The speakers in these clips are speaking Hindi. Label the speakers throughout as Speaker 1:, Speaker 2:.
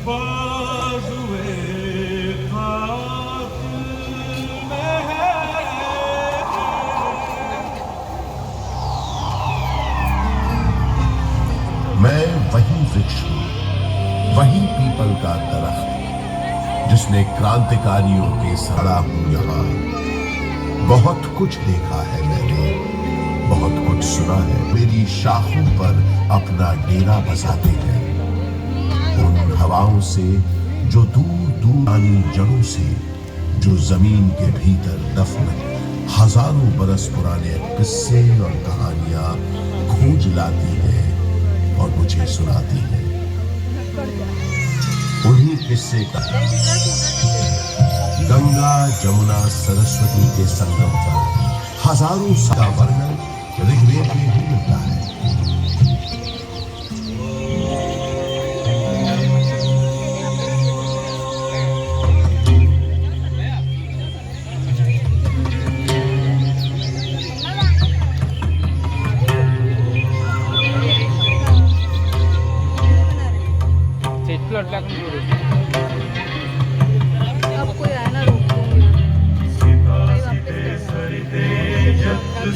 Speaker 1: बाजुए कातिल में है।
Speaker 2: मैं वही वृक्ष हूं, वही पीपल का दरख्त जिसने क्रांतिकारियों के सड़ा हूं यहां। बहुत कुछ देखा है मैंने, बहुत कुछ सुना है। मेरी शाखों पर अपना डेरा बसाते हैं, उन हवाओं से जो दूर दूर आनी, जड़ों से जो जमीन के भीतर दफन हजारों बरस पुराने किस्से और कहानियां खोज लाती है और मुझे सुनाती है। उन्हीं किस्से का गंगा जमुना सरस्वती के संगम पर हजारों का वर्णन ऋग्वेद में भी मिलता है।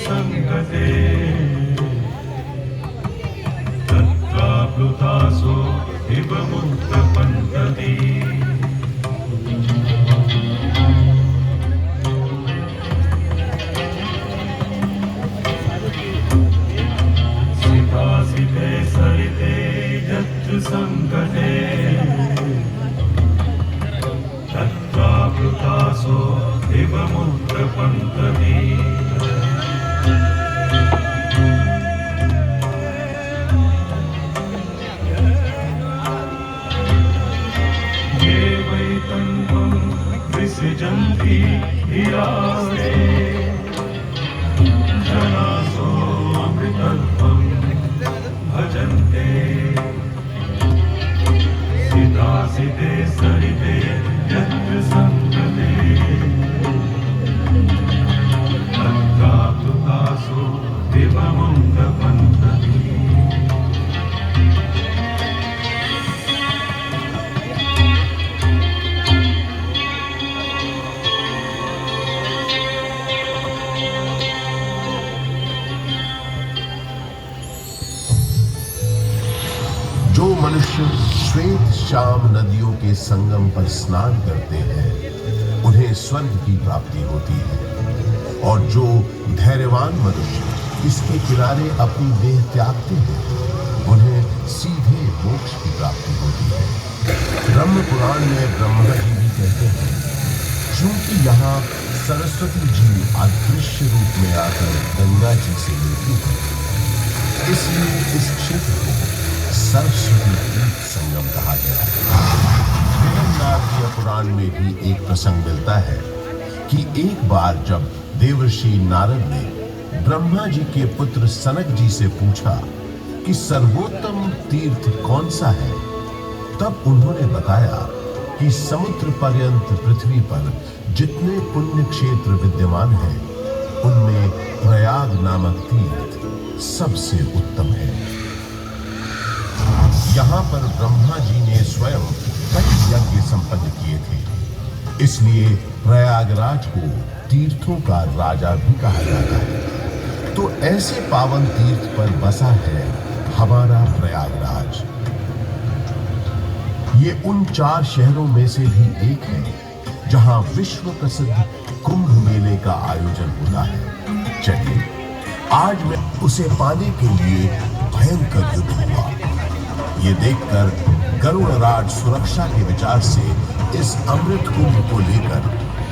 Speaker 1: संगते तत्प्लुतासो हिममुक्तपन्तति सिते सरिते यत्र संगते तत्प्लुतासो हिममुक्तपन्तति। विसृजन्ति धियासे जनासो अमृतत्वं भजन्ते। सिते सरिते यत्र संगते तत्प्लुतासो हिममुक्तपन्तति।
Speaker 2: जो मनुष्य श्वेत श्याम नदियों के संगम पर स्नान करते हैं उन्हें स्वर्ग की प्राप्ति होती है, और जो धैर्यवान मनुष्य इसके किनारे अपनी देह त्यागते हैं उन्हें सीधे मोक्ष की प्राप्ति होती है। ब्रह्म पुराण में ब्रह्मा जी भी कहते हैं, क्योंकि यहाँ सरस्वती जी अदृश्य रूप में आकर गंगा जी से मिलती है, इसलिए इस क्षेत्र को सरस्वती तीर्थ संगम कहा गया है। नारदीय पुराण में भी एक प्रसंग मिलता है कि एक बार जब देवर्षि नारद ने ब्रह्मा जी के पुत्र सनक जी से पूछा कि सर्वोत्तम तीर्थ कौन सा है, तब उन्होंने बताया कि समुद्र पर्यंत पृथ्वी पर जितने पुण्य क्षेत्र विद्यमान हैं उनमें प्रयाग नामक तीर्थ सबसे उत्तम है। यहाँ पर ब्रह्मा जी ने स्वयं कई यज्ञ संपन्न किए थे, इसलिए प्रयागराज को तीर्थों का राजा भी कहा जाता है। तो ऐसे पावन तीर्थ पर बसा है हमारा प्रयागराज। ये उन 4 शहरों में से भी एक है जहां विश्व प्रसिद्ध कुंभ मेले का आयोजन होता है। चलिए आज मैं उसे पाने के लिए भयंकर युद्ध हुआ। ये देखकर गरुड़राज सुरक्षा के विचार से इस अमृत कुंभ को लेकर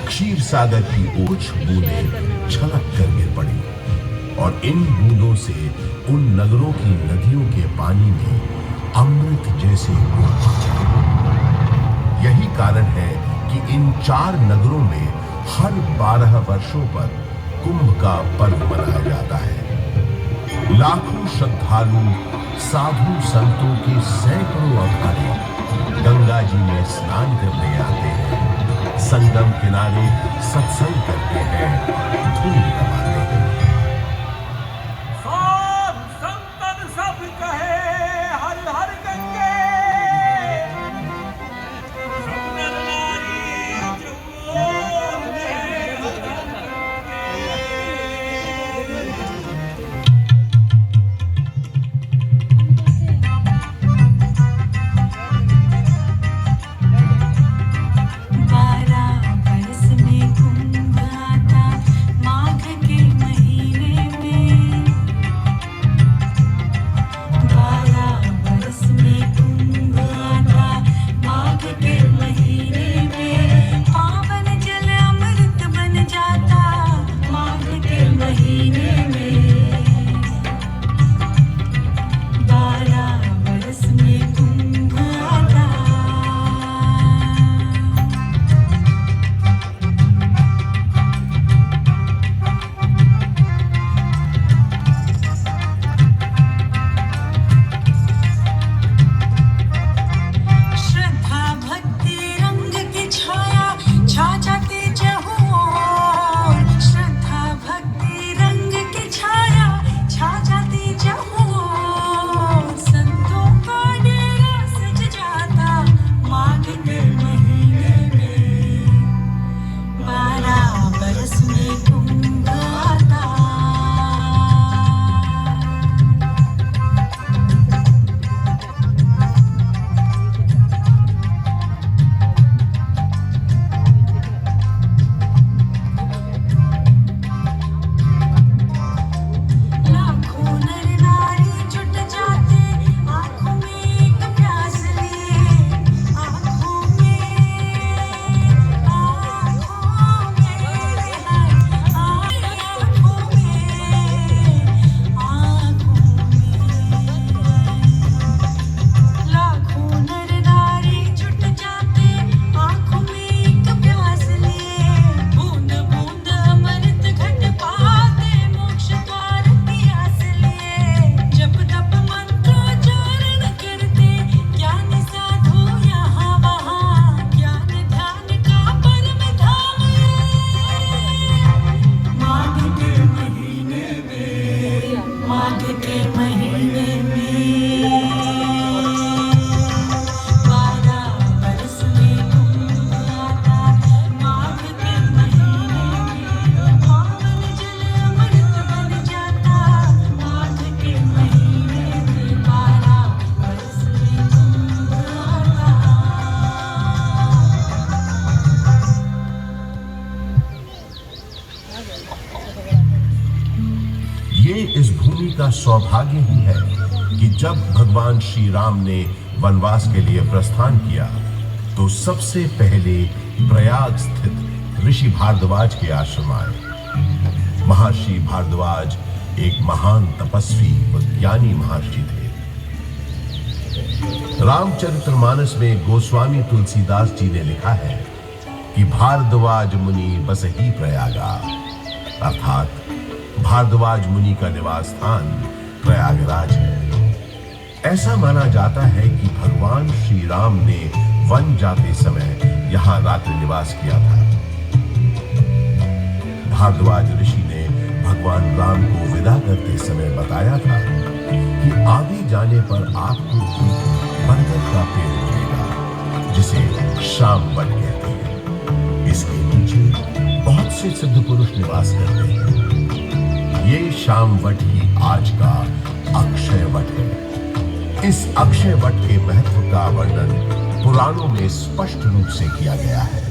Speaker 2: क्षीर सागर की कुछ बूंदें छलक कर गिर पड़ी, और इन बूंदों से उन नगरों की नदियों के पानी में अमृत जैसे गुण। यही कारण है कि इन 4 नगरों में हर 12 वर्षों पर कुंभ का पर्व मनाया जाता है। लाखों श्रद्धालु साधु संतों के सैकड़ों अखाड़े गंगा जी में स्नान करने आते हैं, संगम किनारे सत्संग करते हैं, धूम दबाते हैं।
Speaker 1: साधु संतन सब कहे हर हर गंगे,
Speaker 2: का सौभाग्य ही है कि जब भगवान श्री राम ने वनवास के लिए प्रस्थान किया तो सबसे पहले प्रयाग स्थित ऋषि भारद्वाज के आश्रम आए। महर्षि भारद्वाज एक महान तपस्वी व ज्ञानी महर्षि थे। रामचरितमानस में गोस्वामी तुलसीदास जी ने लिखा है कि भारद्वाज मुनि बसहि प्रयागा, अर्थात भारद्वाज मुनि का निवास स्थान प्रयागराज है। ऐसा माना जाता है कि भगवान श्री राम ने वन जाते समय यहां रात्रि निवास किया था। भारद्वाज ऋषि ने भगवान राम को विदा करते समय बताया था कि आगे जाने पर आपको एक बरगद का पेड़ मिलेगा जिसे शामवट कहते हैं। इसके नीचे बहुत से सिद्ध पुरुष निवास करते हैं। ये शामवट ही आज का अक्षय वट है। इस अक्षय वट के महत्व का वर्णन पुराणों में स्पष्ट रूप से किया गया है।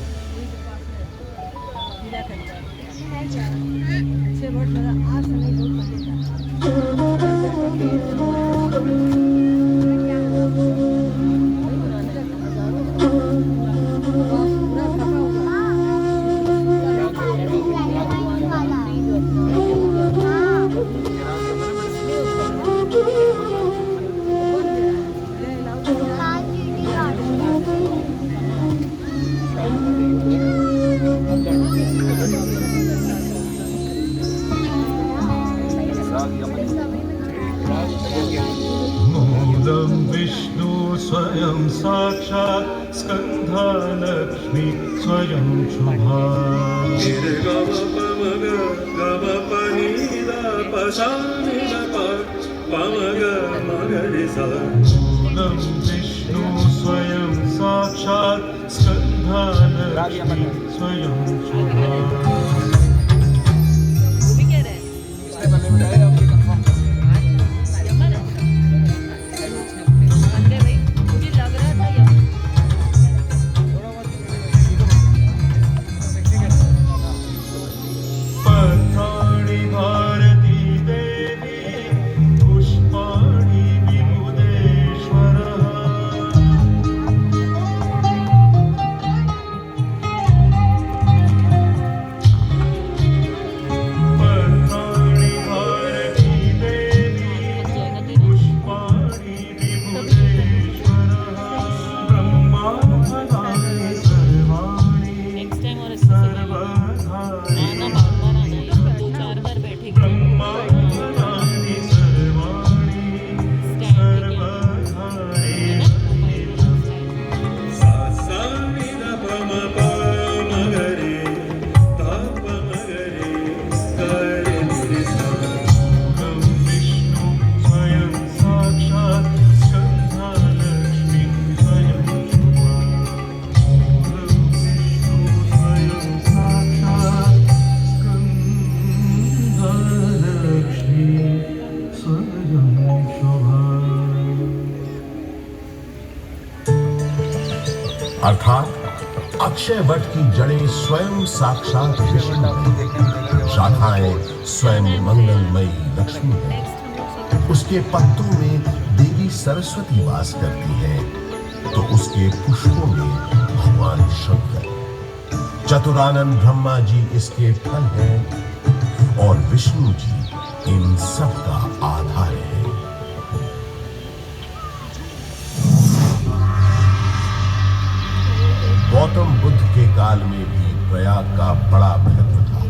Speaker 1: मूलं विष्णु स्वयं साक्षात् स्कन्धालक्ष्मी स्वयं शुभा मूलं विष्णु स्वयं साक्षात् स्कन्धालक्ष्मी स्वयं शुभा।
Speaker 2: अर्थात अक्षय वट की जड़ें स्वयं साक्षात विष्णु हैं, शाखाएं स्वयं मंगलमयी लक्ष्मी है। उसके पत्तों में देवी सरस्वती वास करती है तो उसके पुष्पों में भगवान शंकर, चतुरानंद ब्रह्मा जी इसके फल हैं और विष्णु जी इन सब का आधार है। गौतम बुद्ध के काल में भी प्रयाग का बड़ा महत्व था।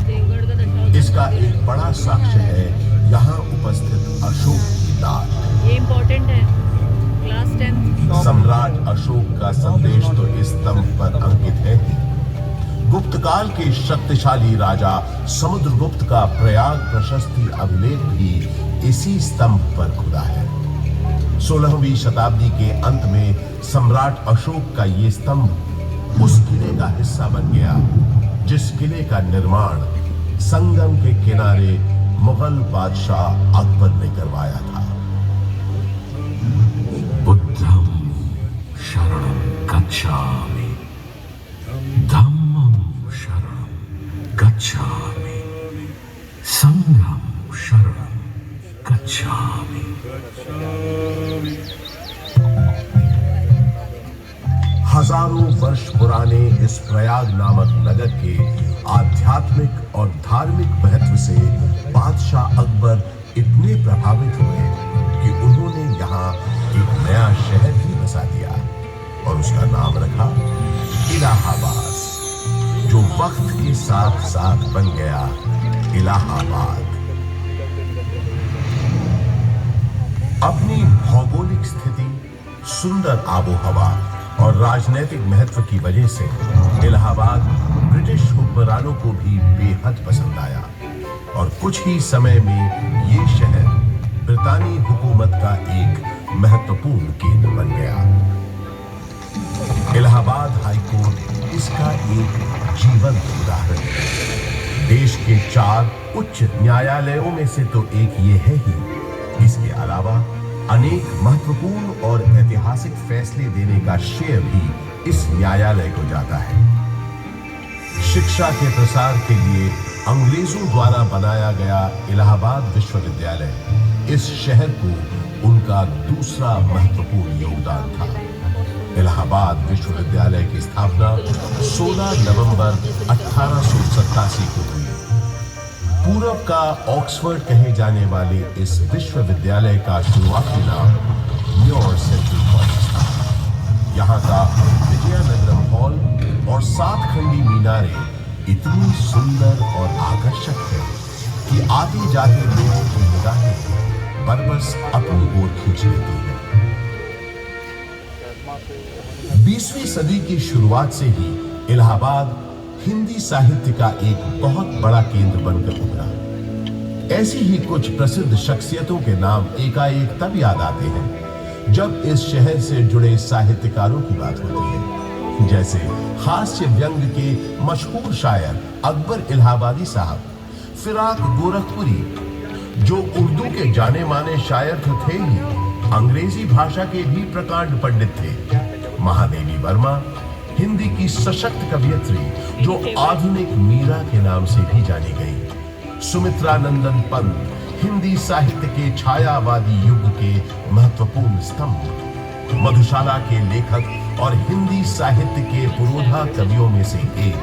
Speaker 2: इसका एक बड़ा साक्ष्य है यहाँ उपस्थित अशोक की दाल।
Speaker 3: ये इम्पोर्टेंट है, क्लास 10।
Speaker 2: सम्राट अशोक का संदेश तो इस स्तंभ पर अंकित है ही। गुप्त काल के शक्तिशाली राजा समुद्रगुप्त का प्रयाग प्रशस्ति अभिलेख भी इसी स्तंभ पर खुदा है। 16वीं शताब्दी के अंत में सम्राट अशोक का ये स्तंभ उस किले का हिस्सा बन गया जिस किले का निर्माण संगम के किनारे मुगल बादशाह अकबर ने करवाया था।
Speaker 4: बुद्धं शरणं गच्छामि, धम्मं शरणं गच्छामि, संघं शरणं गच्छामि। गच्छामि।
Speaker 2: हजारों वर्ष पुराने इस प्रयाग नामक नगर के आध्यात्मिक और धार्मिक महत्व से बादशाह अकबर इतने प्रभावित हुए कि उन्होंने यहाँ एक नया शहर ही बसा दिया और उसका नाम रखा इलाहाबाद, जो वक्त के साथ साथ बन गया इलाहाबाद। अपनी भौगोलिक स्थिति, सुंदर आबोहवा और राजनीतिक महत्व की वजह से इलाहाबाद ब्रिटिश हुक्मरानों को भी बेहद पसंद आया और कुछ ही समय में ये शहर ब्रितानी हुकूमत का एक महत्वपूर्ण केंद्र बन गया। इलाहाबाद हाईकोर्ट इसका एक जीवंत उदाहरण है। देश के 4 उच्च न्यायालयों में से तो एक ये है ही। इसके अलावा अनेक महत्वपूर्ण और ऐतिहासिक फैसले देने का श्रेय भी इस न्यायालय को जाता है। शिक्षा के प्रसार के लिए अंग्रेजों द्वारा बनाया गया इलाहाबाद विश्वविद्यालय इस शहर को उनका दूसरा महत्वपूर्ण योगदान था। इलाहाबाद विश्वविद्यालय की स्थापना 16 नवंबर 1887 को हुई। पूरब का ऑक्सफोर्ड कहे जाने वाले इस विश्वविद्यालय का शुरुआती नाम न्यूयॉर्क सेंट्रल कॉलेज था। यहाँ का विजयनगरम हॉल और 7 खंडी मीनारें इतनी सुंदर और आकर्षक है कि आते जाते लोगों की निगाहें बरबस अपनी ओर खींच लेती है। 20वीं सदी की शुरुआत से ही इलाहाबाद हिंदी साहित्य का एक बहुत बड़ा केंद्र बनकर उभरा। ऐसी ही कुछ प्रसिद्ध शख्सियतों के नाम एकाएक तब याद आते हैं जब इस शहर से जुड़े साहित्यकारों की बात होती है, जैसे हास्य व्यंग के मशहूर शायर अकबर इलाहाबादी साहब, फिराक गोरखपुरी जो उर्दू के जाने माने शायर तो थे ही, अंग्रेजी भाषा के भी प्रकांड पंडित थे, महादेवी वर्मा हिंदी की सशक्त कवियत्री जो आधुनिक मीरा के नाम से भी जानी गई, सुमित्रा नंदन पंत हिंदी साहित्य के छायावादी युग के महत्वपूर्ण स्तंभ, मधुशाला के लेखक और हिंदी साहित्य के पुरोधा कवियों में से एक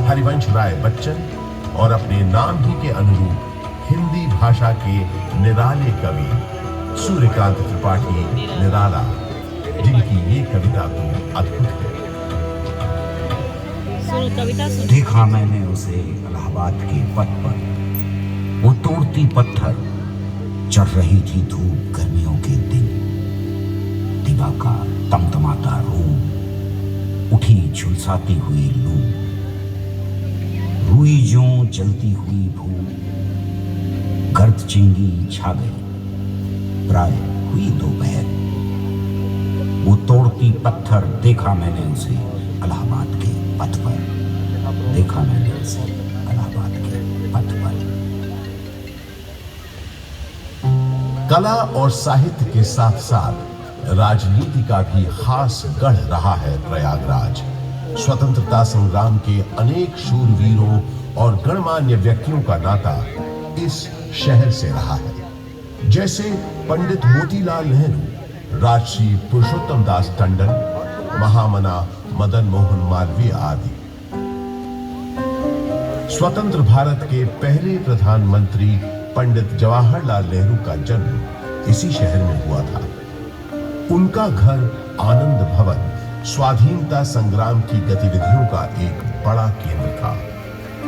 Speaker 2: हरिवंश राय बच्चन और अपने नाम ही के अनुरूप हिंदी भाषा के निराले कवि सूर्यकांत त्रिपाठी निराला, जिनकी ये कविता तो अद्भुत है।
Speaker 5: देखा मैंने उसे इलाहाबाद के पथ पर, वो तोड़ती पत्थर, चढ़ रही थी धूप गर्मियों के दिन, दिवा का तमतमाता रूप, उठी झुलसाती हुई लू, रुई जो जलती हुई भूख, गर्द चेंगी छा गई, प्राय हुई दोपहर, वो तोड़ती पत्थर देखा मैंने उसे इलाहाबाद के पथ पर, देखा मैंने उसे इलाहाबाद के पथ पर।
Speaker 2: कला और साहित्य के साथ साथ राजनीति का भी खास गढ़ रहा है प्रयागराज। स्वतंत्रता संग्राम के अनेक शूरवीरों और गणमान्य व्यक्तियों का नाता इस शहर से रहा है, जैसे पंडित मोतीलाल नेहरू, राजश्री पुरुषोत्तम दास टंडन, महामना मदन मोहन मालवीय आदि। स्वतंत्र भारत के पहले प्रधानमंत्री पंडित जवाहरलाल नेहरू का जन्म इसी शहर में हुआ था। उनका घर आनंद भवन स्वाधीनता संग्राम की गतिविधियों का एक बड़ा केंद्र था,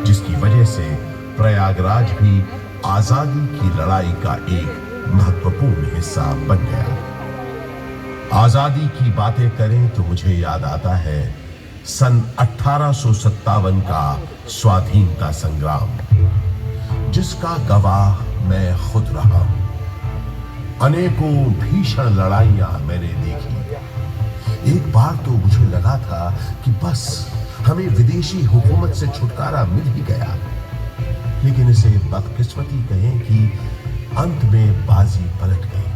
Speaker 2: जिसकी वजह से प्रयागराज भी आजादी की लड़ाई का एक महत्वपूर्ण हिस्सा बन गया। आजादी की बातें करें तो मुझे याद आता है सन 1857 का स्वाधीनता संग्राम, जिसका गवाह मैं खुद रहा हूं। अनेकों भीषण लड़ाइयां मैंने देखी। एक बार तो मुझे लगा था कि बस हमें विदेशी हुकूमत से छुटकारा मिल ही गया, लेकिन इसे बदकिस्मती कहें कि अंत में बाजी पलट गई।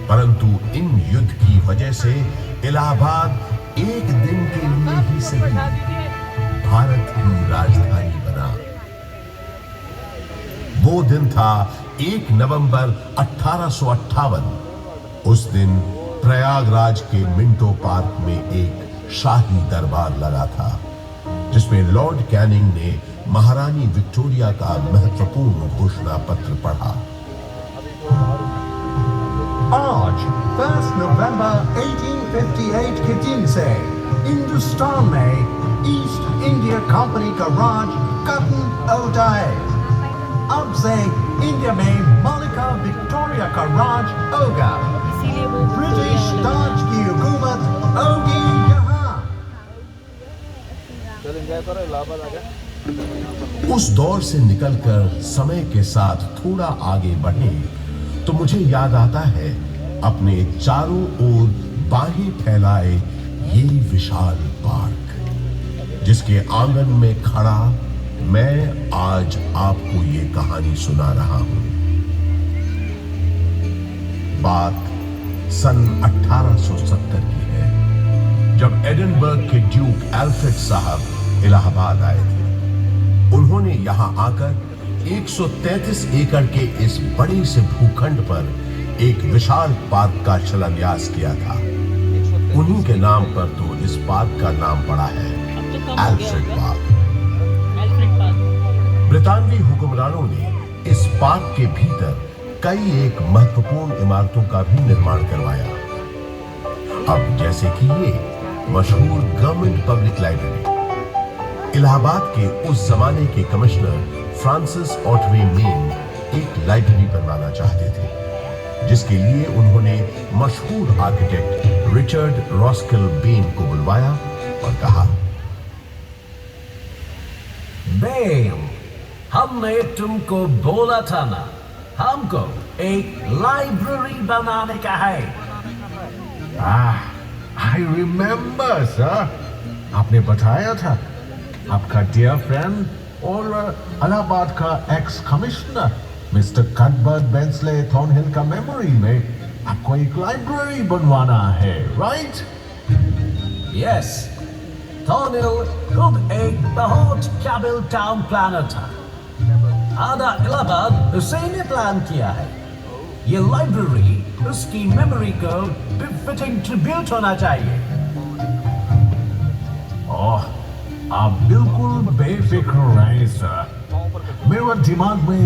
Speaker 2: परंतु इन युद्ध की वजह से इलाहाबाद एक दिन के लिए ही सही भारत की राजधानी बना। वो दिन था 1 नवंबर 1858 उस दिन प्रयागराज के मिंटो पार्क में एक शाही दरबार लगा था, जिसमें लॉर्ड कैनिंग ने महारानी विक्टोरिया का महत्वपूर्ण घोषणा पत्र पढ़ा।
Speaker 6: आज 1 नवंबर 1858 के दिन से हिंदुस्तान में ईस्ट इंडिया कंपनी का राज खत्म हो जाए। अब से इंडिया में मलिका विक्टोरिया का राज होगा।
Speaker 3: इसीलिए वो
Speaker 6: ब्रिटिश ताज की हुकूमत होगी यहाँ।
Speaker 2: उस दौर से निकलकर समय के साथ थोड़ा आगे बढ़े तो मुझे याद आता है अपने चारों ओर बाहें फैलाए ये विशाल पार्क, जिसके आंगन में खड़ा मैं आज आपको ये कहानी सुना रहा हूं। बात सन 1870 की है, जब एडिनबर्ग के ड्यूक एल्फ्रेड साहब इलाहाबाद आए थे। उन्होंने यहां आकर 133 एकड़ के इस बड़े से भूखंड पर एक विशाल पार्क का शिलान्यास किया था। उन्हीं के नाम पर तो इस पार्क का नाम पड़ा है एल्फ्रेड पार्क। ब्रितानवी हुक्मरानों ने इस पार्क के भीतर कई एक महत्वपूर्ण इमारतों का भी निर्माण करवाया। अब जैसे कि ये मशहूर गवर्नमेंट पब्लिक लाइब्रेरी। इलाहाबाद के उस जमाने के कमिश्नर फ्रांसिस ऑटवे मेन एक लाइब्रेरी बनवाना चाहते थे, जिसके लिए उन्होंने मशहूर आर्किटेक्ट रिचर्ड रॉस्किल बेन को बुलवाया और कहा,
Speaker 4: बेन, हमने तुमको बोला था ना, हमको एक लाइब्रेरी बनाने का है।
Speaker 6: आई रिमेम्बर सर, आपने बताया था आपका डियर फ्रेंड और इलाहाबाद का एक्स कमिश्नर मिस्टर कटबर्ट बेंसले थॉर्नहिल का मेमोरी में आपको एक लाइब्रेरी बनवाना है, राइट?
Speaker 4: यस, थॉर्नहिल खुद एक बहुत काबिल टाउन प्लानर था। आधा इलाहाबाद उसी ने प्लान किया है। ये लाइब्रेरी उसकी मेमोरी को बिफिटिंग ट्रिब्यूट होना चाहिए।
Speaker 6: ओह, आप बिल्कुल बेफिक्र रहें सर। मेरे दिमाग में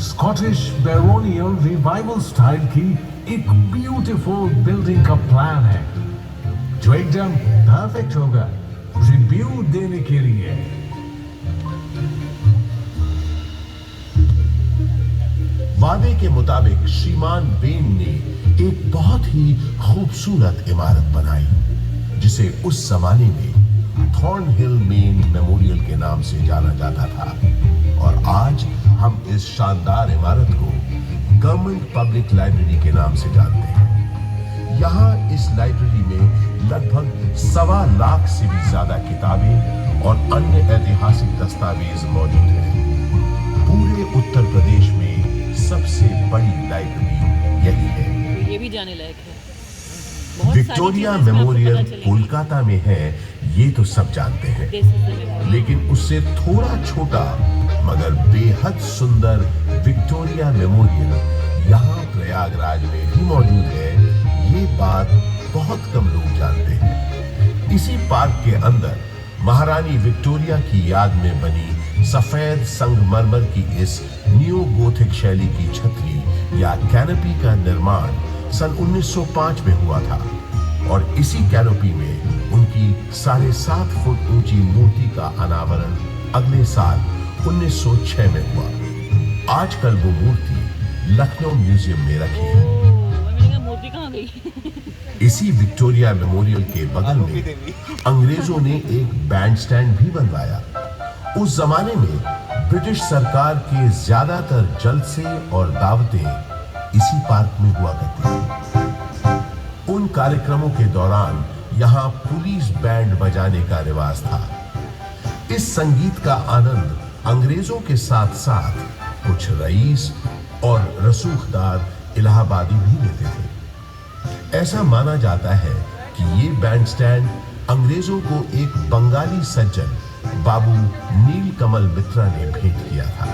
Speaker 6: स्कॉटिश बैरोनियल रिवाइवल स्टाइल की एक ब्यूटीफुल बिल्डिंग का प्लान है, जो एकदम परफेक्ट होगा ट्रिब्यूट देने के लिए।
Speaker 2: वादे के मुताबिक श्रीमान बेन ने एक बहुत ही खूबसूरत इमारत बनाई, जिसे उस जमाने में थॉर्नहिल मेन मेमोरियल के नाम से जाना जाता था। और आज हम इस शानदार इमारत को गवर्नमेंट पब्लिक लाइब्रेरी के नाम से जानते हैं। यहाँ इस लाइब्रेरी में लगभग 1.25 लाख से भी ज्यादा किताबें और अन्य ऐतिहासिक दस्तावेज मौजूद हैं। पूरे उत्तर प्रदेश में सबसे बड़ी लाइब्रेरी यही है।
Speaker 3: ये भी जाने लायक है। बहुत सारी
Speaker 2: विक्टोरिया
Speaker 3: चीजें इसमें आपको
Speaker 2: मेमोरियल
Speaker 3: पता चलेंगी।
Speaker 2: कोलकाता में है, ये तो सब जानते हैं,
Speaker 3: This is the memorial।
Speaker 2: लेकिन उससे थोड़ा छोटा मगर बेहद सुंदर विक्टोरिया मेमोरियल यहाँ प्रयागराज में भी मौजूद है। ये बात बहुत कम लोग जानते हैं। इसी पार्क के अंदर महारानी विक्टोरिया की याद में बनी सफेद संगमरमर की इस न्यू गोथिक शैली की छतरी या कैनोपी का निर्माण सन 1905 में हुआ था, और इसी कैनोपी में उनकी 7.5 फुट ऊंची मूर्ति का अनावरण अगले साल 1906 में हुआ। आजकल वो मूर्ति लखनऊ म्यूजियम में रखी है।
Speaker 3: मैंने कहा मूर्ति कहाँ गई?
Speaker 2: इसी विक्टोरिया मेमोरियल के बगल में अंग्रेजों ने एक बैंड स्टैंड भी बनवाया। उस जमाने में ब्रिटिश सरकार के ज्यादातर जलसे और दावतें इसी पार्क में हुआ करती थी। उन कार्यक्रमों के दौरान यहाँ पुलिस बैंड बजाने का रिवाज था। इस संगीत का आनंद अंग्रेजों के साथ साथ कुछ रईस और रसूखदार इलाहाबादी भी लेते थे। ऐसा माना जाता है कि ये बैंड स्टैंड अंग्रेजों को एक बंगाली सज्जन बाबू नीलकमल मित्रा ने भेंट किया था।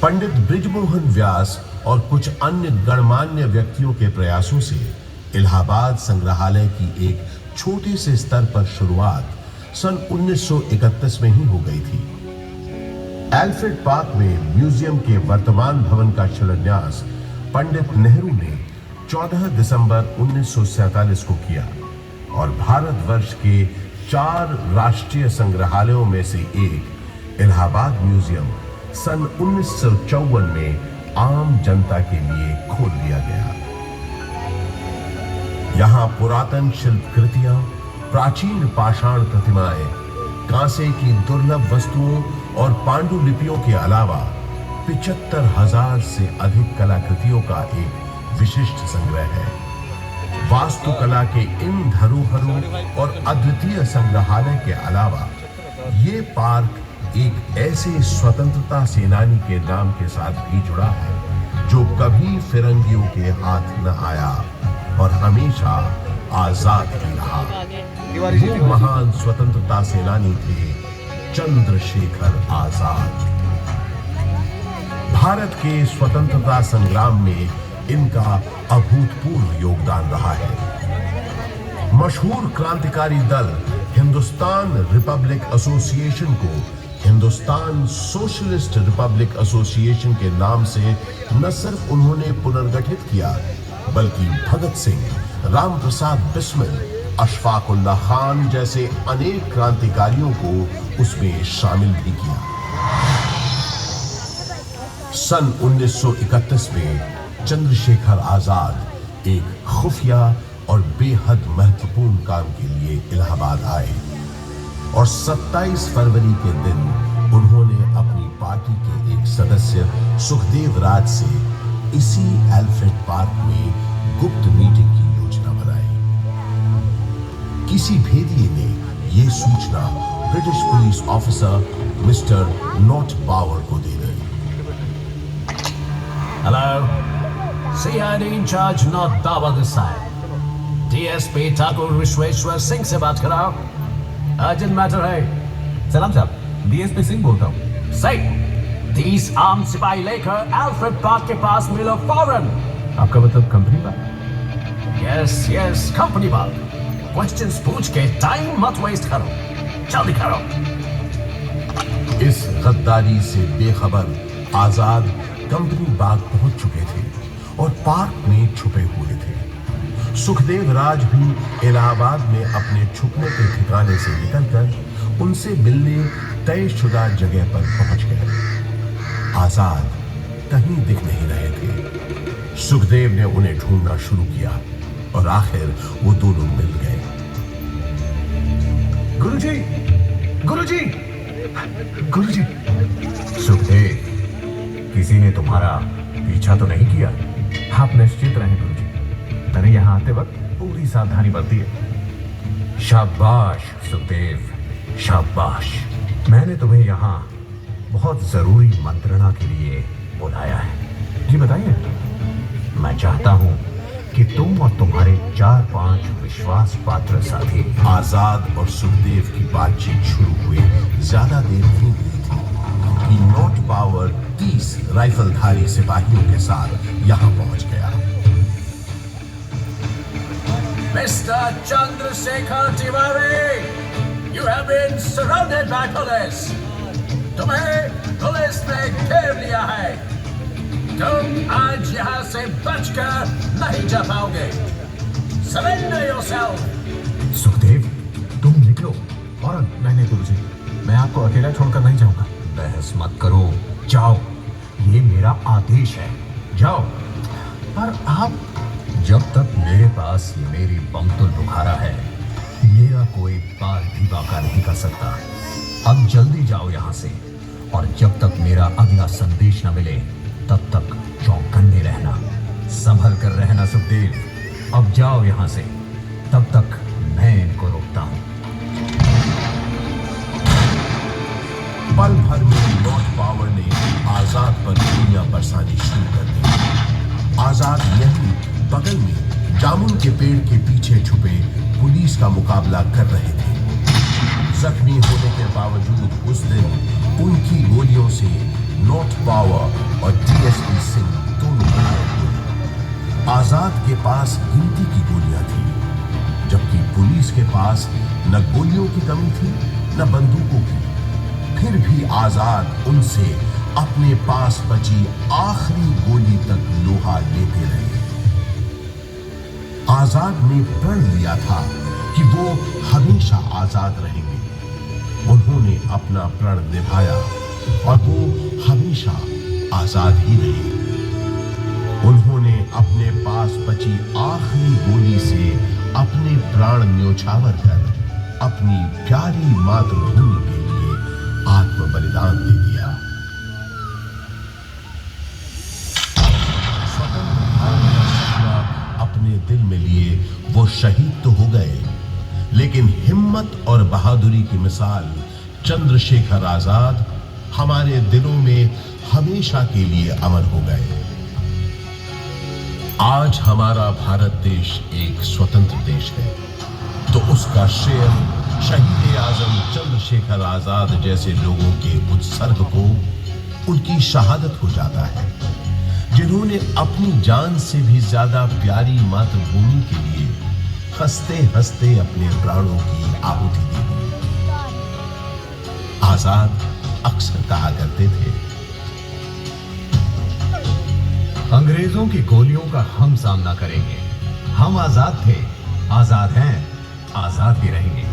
Speaker 2: पंडित बृजमोहन व्यास और कुछ अन्य गणमान्य व्यक्तियों के प्रयासों से इलाहाबाद संग्रहालय की एक छोटे से स्तर पर शुरुआत सन 1931 में ही हो गई थी। एल्फ्रेड पार्क में म्यूजियम के वर्तमान भवन का शिलान्यास पंडित नेहरू ने 14 दिसंबर 1947 को किया और भारतवर्ष के 4 राष्ट्रीय संग्रहालयों में से एक इलाहाबाद म्यूजियम सन 1954 में आम जनता के लिए खोल दिया गया। यहां पुरातन शिल्पकृतियां, प्राचीन पाषाण प्रतिमाएं, कांसे की दुर्लभ वस्तुओं और पांडुलिपियों के अलावा 75,000 से अधिक कलाकृतियों का एक विशिष्ट संग्रह है। वास्तुकला के इन धरोहरों और अद्वितीय संग्रहालय के अलावा ये पार्क एक ऐसे स्वतंत्रता सेनानी के नाम के साथ भी जुड़ा है जो कभी फिरंगियों के हाथ न आया और हमेशा आजाद ही रहा। वो महान स्वतंत्रता सेनानी थे चंद्रशेखर आजाद। भारत के स्वतंत्रता संग्राम में इनका अभूतपूर्व योगदान रहा है। मशहूर क्रांतिकारी दल हिंदुस्तान रिपब्लिक एसोसिएशन को हिंदुस्तान सोशलिस्ट रिपब्लिक एसोसिएशन के नाम से न सिर्फ उन्होंने पुनर्गठित किया बल्कि भगत सिंह, राम प्रसाद बिस्मिल, अशफाक उल्लाह खान जैसे अनेक क्रांतिकारियों को उसमें शामिल भी किया। सन 1931 में चंद्रशेखर आजाद एक खुफिया और बेहद महत्वपूर्ण काम के लिए इलाहाबाद आए और 27 फरवरी के दिन उन्होंने अपनी पार्टी के एक सदस्य सुखदेव राज से इसी एल्फ्रेड पार्क में गुप्त मीटिंग की योजना बनाई। किसी भेदिए ने यह सूचना British police officer mister Nott Bower को दे दी।
Speaker 4: Hello, CID incharge Nott Bower this side. DSP Thakur Vishweshwar Singh से बात कराओ। अर्जेंट मैटर है।
Speaker 6: सलाम साहब, DSP सिंह बोलता हूँ।
Speaker 4: सही, 30 आर्म सिपाही लेकर एल्फ्रेड पार्क के पास मिलो फौरन।
Speaker 6: आपका मतलब कंपनी का?
Speaker 4: यस, कंपनी बाग। क्वेश्चंस पूछ के टाइम मत वेस्ट करो, जल्दी करो।
Speaker 2: इस गद्दारी से बेखबर आजाद कंपनी बाग पहुंच चुके थे और पार्क में छुपे हुए थे। सुखदेव राज भी इलाहाबाद में अपने छुपने के ठिकाने से निकलकर उनसे मिलने तयशुदा जगह पर पहुंच गए। आजाद कहीं दिख नहीं रहे थे। सुखदेव ने उन्हें ढूंढना शुरू किया और आखिर वो दोनों मिल गए।
Speaker 6: गुरुजी, गुरुजी, गुरुजी।
Speaker 5: सुखदेव, किसी ने तुम्हारा पीछा तो नहीं किया?
Speaker 6: आप निश्चित रहें गुरुजी, मैंने यहाँ आते वक्त पूरी सावधानी बरती है।
Speaker 5: शाबाश सुखदेव, शाबाश। मैंने तुम्हें यहाँ बहुत जरूरी मंत्रणा के लिए बुलाया है।
Speaker 6: जी बताइए।
Speaker 5: मैं चाहता हूँ कि तुम और तुम्हारे 4-5 विश्वास पात्र साथी।
Speaker 2: आजाद और सुखदेव की बातचीत शुरू हुए ज्यादा देर नहीं हुई थी कि नॉट पावर 30 राइफलधारी सिपाहियों के साथ यहाँ पहुंच गया।
Speaker 4: Mister Chandrashekhar Tiwari, you have been surrounded by police. तुम्हें पुलिस ने घेर लिया है। तुम आज यहाँ से बचकर नहीं जा पाओगे। Surrender yourself.
Speaker 5: सुखदेव, तुम निकलो फौरन।
Speaker 6: नहीं गुरुजी, मैं आपको अकेला छोड़कर नहीं जाऊंगा।
Speaker 5: बहस मत करो, जाओ, ये मेरा आदेश है, जाओ।
Speaker 6: पर आप
Speaker 5: जब तक मेरे पास ये मेरी बमतुल बुखारा है, मेरा कोई बाल भी बाका नहीं कर सकता। अब जल्दी जाओ यहाँ से, और जब तक मेरा अगला संदेश न मिले तब तक चौकन्ने रहना, संभल कर रहना। सुखदेव, अब जाओ यहाँ से, तब तक मैं इनको रोकता हूँ।
Speaker 2: पल भर में नॉट पावर ने आजाद पर गोलियां बरसानी शुरू कर दी। आजाद यहीं बगल में जामुन के पेड़ के पीछे छुपे पुलिस का मुकाबला कर रहे थे। जख्मी होने के बावजूद उस दिन उनकी गोलियों से नॉर्थ पावर और डीएसपी सिंह दोनों को गोली। आजाद के पास गिनती की गोलियां थी, जबकि पुलिस के पास न गोलियों की कमी थी न बंदूकों की। फिर भी आजाद उनसे अपने पास बची आखिरी गोली तक लोहा लेते रहे। आजाद ने प्रण लिया था कि वो हमेशा आजाद रहेंगे। उन्होंने अपना प्रण निभाया और वो हमेशा आजाद ही रहे। उन्होंने अपने पास बची आखिरी गोली से अपने प्राण न्योछावर कर अपनी प्यारी मातृभूमि के लिए आत्म बलिदान दे दिया। स्वतंत्र भारत का सपना अपने दिल में लिए वो शहीद तो हो गए, लेकिन हिम्मत और बहादुरी की मिसाल चंद्रशेखर आजाद हमारे दिलों में हमेशा के लिए अमर हो गए। आज हमारा भारत देश एक स्वतंत्र देश है, तो उसका श्रेय शहीद आजम चंद्रशेखर आजाद जैसे लोगों के उत्सर्ग को, उनकी शहादत हो जाता है, जिन्होंने अपनी जान से भी ज्यादा प्यारी मातृभूमि के लिए हंसते हंसते अपने प्राणों की आहुति दी। आजाद अक्सर कहा करते थे,
Speaker 6: अंग्रेजों की गोलियों का हम सामना करेंगे। हम आजाद थे, आजाद हैं, आजाद भी रहेंगे।